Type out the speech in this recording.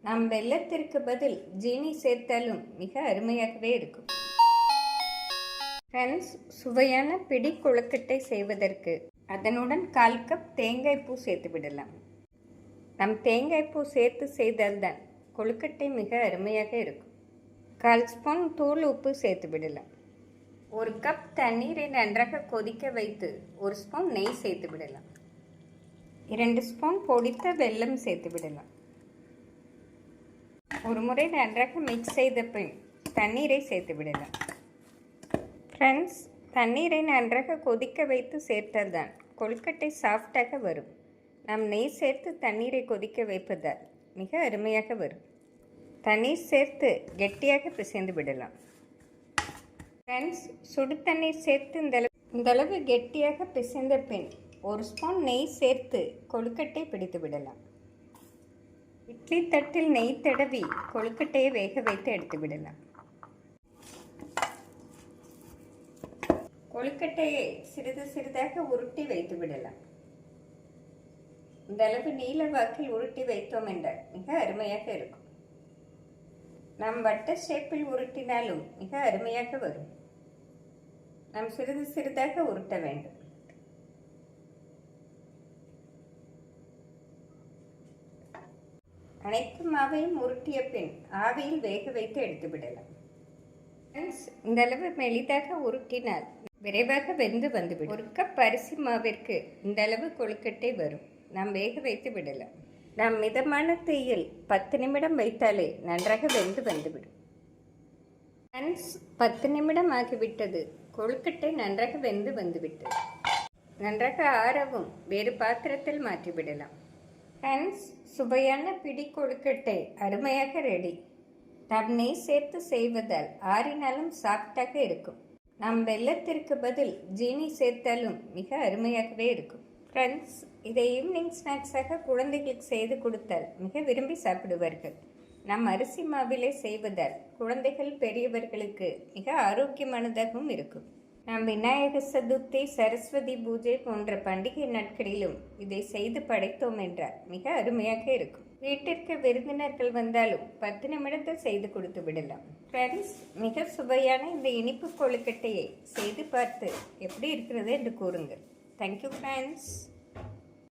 நாம் வெல்லத்திற்கு பதில் ஜீனி சேர்த்தாலும் மிக அருமையாகவே இருக்கும். ஃப்ரெண்ட்ஸ், சுவையான பிடி கொழுக்கட்டை செய்வதற்கு அதனுடன் 1/4 கப் தேங்காய் பூ சேர்த்து விடலாம். நம் தேங்காய் பூ சேர்த்து செய்தால்தான் கொழுக்கட்டை மிக அருமையாக இருக்கும். 1/4 ஸ்பூன் தூள் உப்பு சேர்த்து விடலாம். 1 கப் தண்ணீரை நன்றாக கொதிக்க வைத்து 1 ஸ்பூன் நெய் சேர்த்து விடலாம். 2 ஸ்பூன் பொடித்த வெல்லம் சேர்த்து விடலாம். ஒரு முறை நன்றாக மிக்ஸ் செய்த பின் தண்ணீரை சேர்த்து விடலாம். ஃப்ரெண்ட்ஸ், தண்ணீரை நன்றாக கொதிக்க வைத்து சேர்த்தால்தான் கொழுக்கட்டை சாஃப்டாக வரும். நாம் நெய் சேர்த்து தண்ணீரை கொதிக்க வைப்பதால் மிக அருமையாக வரும். தண்ணீர் சேர்த்து கெட்டியாக பிசைந்து விடலாம். ஃப்ரெண்ட்ஸ், சுடு தண்ணீர் சேர்த்து இந்தளவு கெட்டியாக பிசைந்த பின் 1 ஸ்பூன் நெய் சேர்த்து கொழுக்கட்டை பிடித்து விடலாம். இட்லி தட்டில் நெய் தடவி கொழுக்கட்டையை வேக வைத்து எடுத்து விடலாம். கொழுக்கட்டையை சிறிது சிறிதாக உருட்டி வைத்து விடலாம். இந்த அளவு நீல வாக்கில் உருட்டி வைத்தோம் என்றால் மிக அருமையாக இருக்கும். நாம் வட்ட ஷேப்பில் உருட்டினாலும் மிக அருமையாக வரும். நாம் சிறிது சிறிதாக உருட்ட வேண்டும். அனைத்து மாவையும் உருட்டிய பின் ஆவியில் வேக வைத்து எடுத்து விடலாம். இந்த அளவு மெலிதாக உருட்டினால் விரைவாக வெந்து வந்துவிடும். 1 கப் அரிசி மாவிற்கு இந்த அளவு கொழுக்கட்டை வரும். நாம் வேக வைத்து விடலாம். நாம் மிதமான தீயில் 10 நிமிடம் வைத்தாலே நன்றாக வெந்து வந்துவிடும். 10 நிமிடம் ஆகிவிட்டது. கொழுக்கட்டை நன்றாக வெந்து வந்துவிட்டது. நன்றாக ஆறவும் வேறு பாத்திரத்தில் மாற்றிவிடலாம். ஃப்ரெண்ட்ஸ், சுவையான பிடி கொழுக்கட்டை அருமையாக ரெடி. நாம் நெய் சேர்த்து செய்வதால் ஆறினாலும் சாஃப்டாக இருக்கும். நாம் வெல்லத்திற்கு பதில் ஜீனி சேர்த்தாலும் மிக அருமையாகவே இருக்கும். ஃப்ரெண்ட்ஸ், இதை ஈவினிங் ஸ்நாக்ஸாக குழந்தைகளுக்கு செய்து கொடுத்தால் மிக விரும்பி சாப்பிடுவார்கள். நம் அரிசி மாவிலே செய்வதால் குழந்தைகள் பெரியவர்களுக்கு மிக ஆரோக்கியமானதாகவும் இருக்கும். நாம் விநாயகர் சதுர்த்தி, சரஸ்வதி பூஜை போன்ற பண்டிகை நாட்களிலும் இதை செய்து படைத்தோம் என்றால் மிக அருமையாக இருக்கும். வீட்டிற்கு விருந்தினர்கள் வந்தாலும் 10 நிமிடத்தில் செய்து கொடுத்து விடலாம். ஃப்ரெண்ட்ஸ், மிக சுவையான இந்த இனிப்பு கொழுக்கட்டையை செய்து பார்த்து எப்படி இருக்கிறது என்று கூறுங்கள். Thank you friends.